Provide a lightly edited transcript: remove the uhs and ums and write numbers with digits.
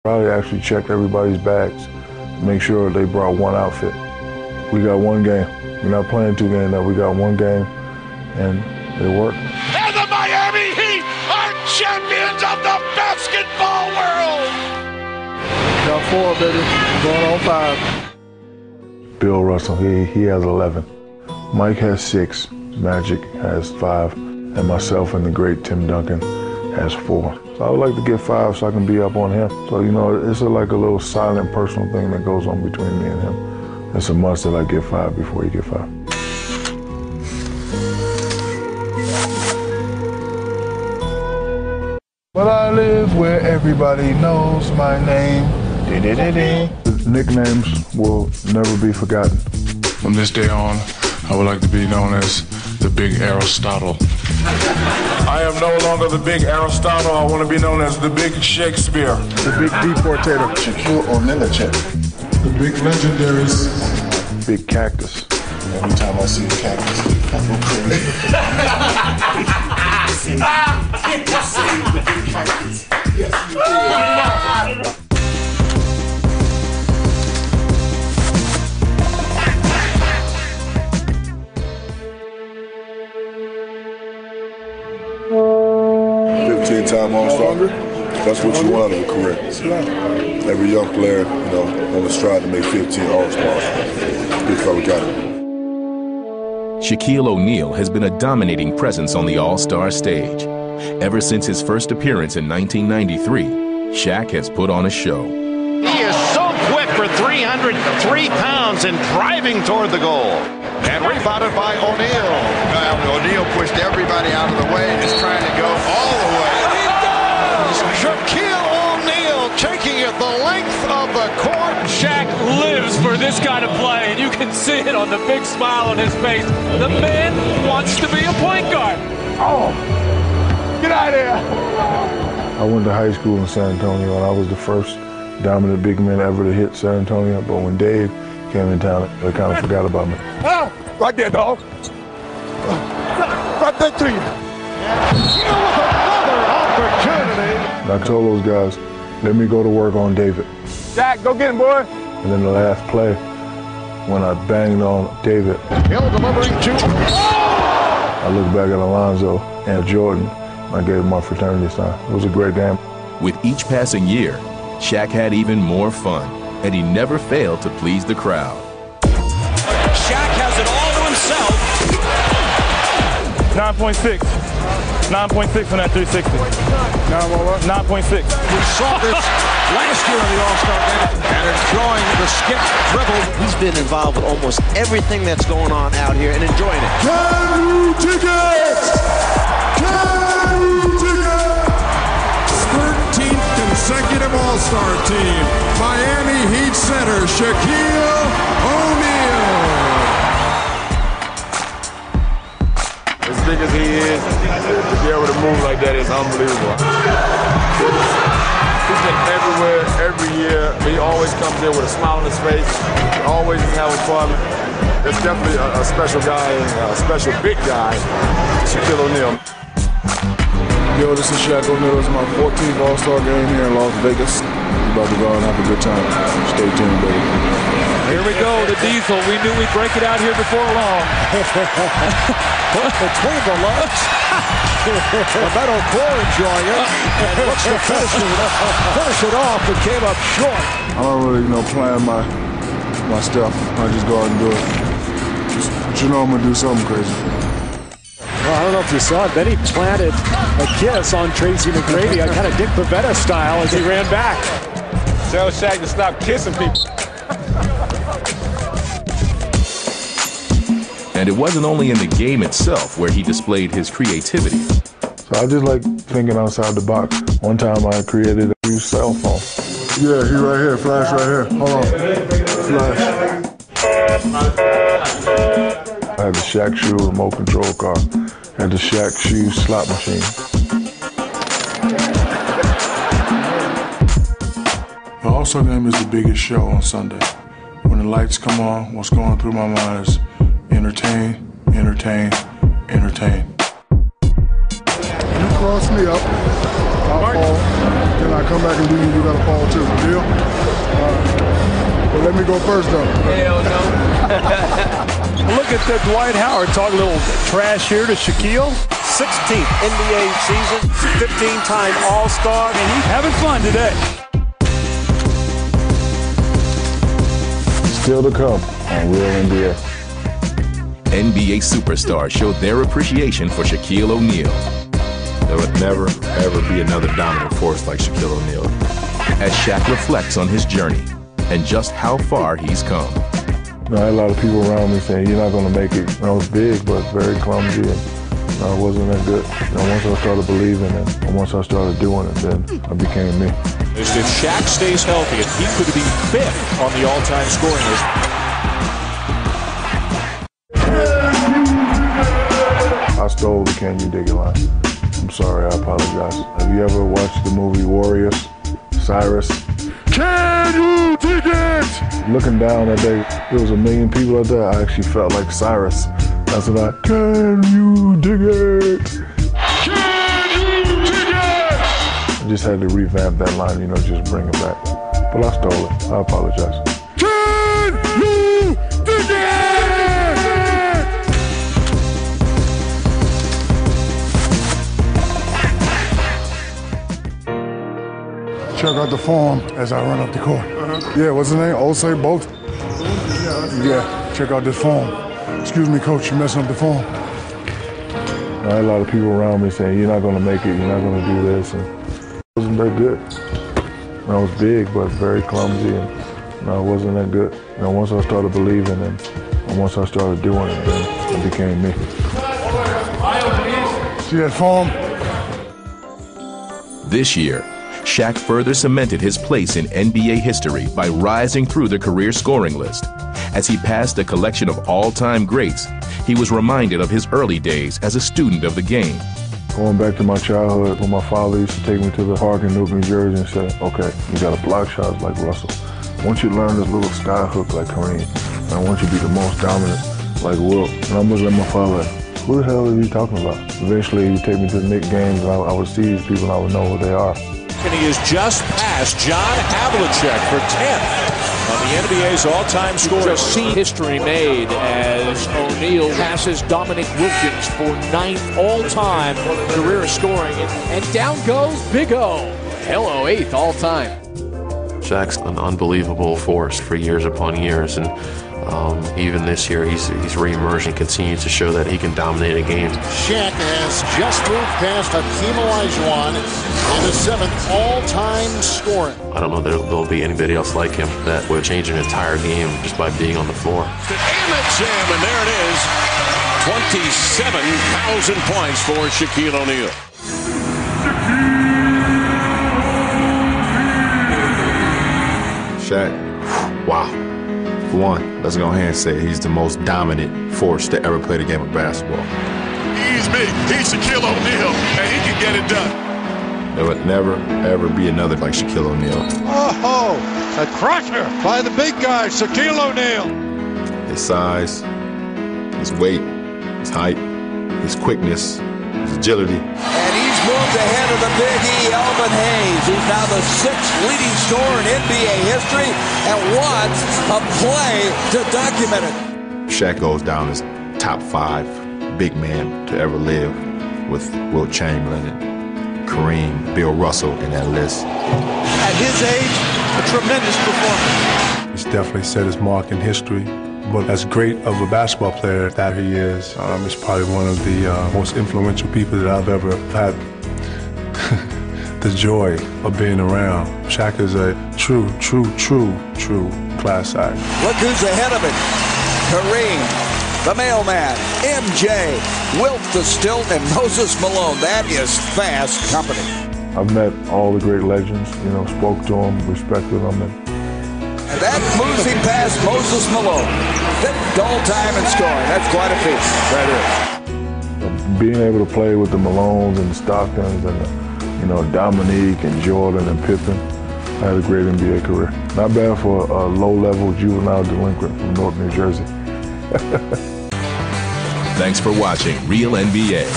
Probably actually checked everybody's bags to make sure they brought one outfit. We got one game. We're not playing 2 games now. We got one game, and it worked. And the Miami Heat are champions of the basketball world! Got 4, baby. Going on 5. Bill Russell, he has 11. Mike has 6. Magic has 5. And myself and the great Tim Duncan has 4. So I would like to get 5 so I can be up on him. So, you know, it's like a little silent personal thing that goes on between me and him. It's a must that I get 5 before he get 5. But I live where everybody knows my name. Nicknames will never be forgotten. From this day on, I would like to be known as the Big Aristotle. I am no longer the Big Aristotle. I want to be known as the Big Shakespeare. The Big Deportator. Shaquille O'Neal check. The Big Legendaries. Big Cactus. Every time I see a cactus, I go crazy. Yes, you did. Time All-Star. That's what you want in a career. Every young player, you know, on the strive to make 15 All-Stars. Big fella got it. Shaquille O'Neal has been a dominating presence on the All-Star stage. Ever since his first appearance in 1993, Shaq has put on a show. He is so quick for 303 pounds and driving toward the goal. And rebounded by O'Neal. O'Neal pushed everybody out of the way and is trying to go all the way. And he does! Shaquille O'Neal taking it the length of the court. Shaq lives for this kind of play, and you can see it on the big smile on his face. The man wants to be a point guard. Oh, get out of here! I went to high school in San Antonio, and I was the first dominant big man ever to hit San Antonio. But when Dave came in town, they kind of forgot about me. Ah, right there, dog. Right there to you. Another opportunity. And I told those guys, let me go to work on David. Jack, go get him, boy. And then the last play, when I banged on David, Hill delivering to. I looked back at Alonzo and Jordan, and I gave him my fraternity sign. It was a great game. With each passing year, Shaq had even more fun, and he never failed to please the crowd. Shaq has it all to himself. 9.6. 9.6 on that 360. 9.6. We saw this last year in the All-Star game and enjoying the skip dribble. He's been involved with almost everything that's going on out here and enjoying it. Can you dig it? Can you dig it? 13th consecutive All-Star team. Miami Heat center Shaquille O'Neal. As big as he is, to be able to move like that is unbelievable. He's been everywhere, every year. He always comes in with a smile on his face. Always having fun. It's definitely a special guy, a special big guy, Shaquille O'Neal. Yo, this is Shaq O'Neal. This is my 14th All-Star game here in Las Vegas. We're about to go out and have a good time. Stay tuned, baby. Here we go, the Diesel. We knew we'd break it out here before long. Between the legs. The metal core enjoying it. And looks to finish it off, but came up short. I don't really, plan my stuff. I just go out and do it. But you know I'm going to do something crazy. Well, I don't know if you saw it. Then he planted a kiss on Tracy McGrady, kind of Dick Pavetta style, as he ran back. Tell Shaq to stop kissing people. And it wasn't only in the game itself where he displayed his creativity. So I just like thinking outside the box. One time I created a new cell phone. Yeah, he right here. Flash right here. Hold on. Flash. I had the Shaq Shoe remote control car. I had the Shaq Shoe slot machine. The All-Star game is the biggest show on Sunday. When the lights come on, what's going through my mind is entertain, entertain, entertain. You cross me up, I'll fall, then Can I come back and do you? You got a ball too. Deal? Well, let me go first, though. Hell no. Look at the Dwight Howard talking a little trash here to Shaquille. 16th NBA season, 15-time All-Star. And he's having fun today. Still to come on Real NBA. NBA superstars showed their appreciation for Shaquille O'Neal. There would never, ever be another dominant force like Shaquille O'Neal. As Shaq reflects on his journey and just how far he's come. I had a lot of people around me saying, you're not going to make it. I was big, but very clumsy, and I wasn't that good. Once I started believing it, and once I started doing it, then I became me. If Shaq stays healthy, and he could be 5th on the all-time scoring list. I stole the Can You Dig It line. I'm sorry, I apologize. Have you ever watched the movie Warriors? Cyrus? Can you dig it? Looking down that day, there was 1 million people out there. I actually felt like Cyrus. That's what can you dig it? Can you dig it? I just had to revamp that line, just bring it back. But I stole it. I apologize. Can you dig it? Check out the form as I run up the court. Yeah, what's his name? Osei Bolt? Yeah, check out this form. Excuse me, coach, you're messing up the form. I had a lot of people around me saying, you're not going to make it, you're not going to do this. And it wasn't that good. I was big, but very clumsy, and I wasn't that good. Once I started believing and once I started doing it, then I became me. See that form? This year, Shaq further cemented his place in NBA history by rising through the career scoring list. As he passed a collection of all-time greats, he was reminded of his early days as a student of the game. Going back to my childhood, when my father used to take me to the park in Newark, New Jersey and say, okay, you got to block shots like Russell. Once you learn this little sky hook like Kareem, and I want you to be the most dominant like Wilt. And I'm looking at my father like, who the hell is he talking about? Eventually, he would take me to the Knicks games, and I would see these people and I would know who they are. And he is just past John Havlicek for 10th on the NBA's all-time scorer. Just see history made as O'Neal passes Dominic Wilkins for 9th all-time career scoring. And down goes Big O. Hello, 8th all-time. Shaq's an unbelievable force for years upon years, and even this year he's re-emerged and continues to show that he can dominate a game. Shaq has just moved past Hakeem Olajuwon in the 7th all-time scoring. I don't know that there'll be anybody else like him that would change an entire game just by being on the floor. And a jam, and there it is. 27,000 points for Shaquille O'Neal. Shaq, wow. For one, let's go ahead and say he's the most dominant force to ever play the game of basketball. He's me. He's Shaquille O'Neal, and he can get it done. There would never, ever be another like Shaquille O'Neal. Oh, a crusher by the big guy, Shaquille O'Neal. His size, his weight, his height, his quickness, his agility. And he's moved ahead of the Big E, Elvin Hayes. He's now the 6th leading scorer in NBA history and wants a play to document it. Shaq goes down as top 5 big man to ever live, with Wilt Chamberlain and Kareem, Bill Russell in that list. At his age, a tremendous performance. He's definitely set his mark in history. But as great of a basketball player that he is, he's probably one of the most influential people that I've ever had the joy of being around. Shaq is a true class act. Look who's ahead of it. Kareem, the mailman, MJ, Wilt the Stilt, and Moses Malone. That is fast company. I've met all the great legends, spoke to them, respected them. And that moves him past Moses Malone. 5th all-time in scoring. That's quite a feat. Right here. Being able to play with the Malones and the Stocktons and the, Dominique and Jordan and Pippen, I had a great NBA career. Not bad for a low-level juvenile delinquent from Newark, New Jersey. Thanks for watching Real NBA.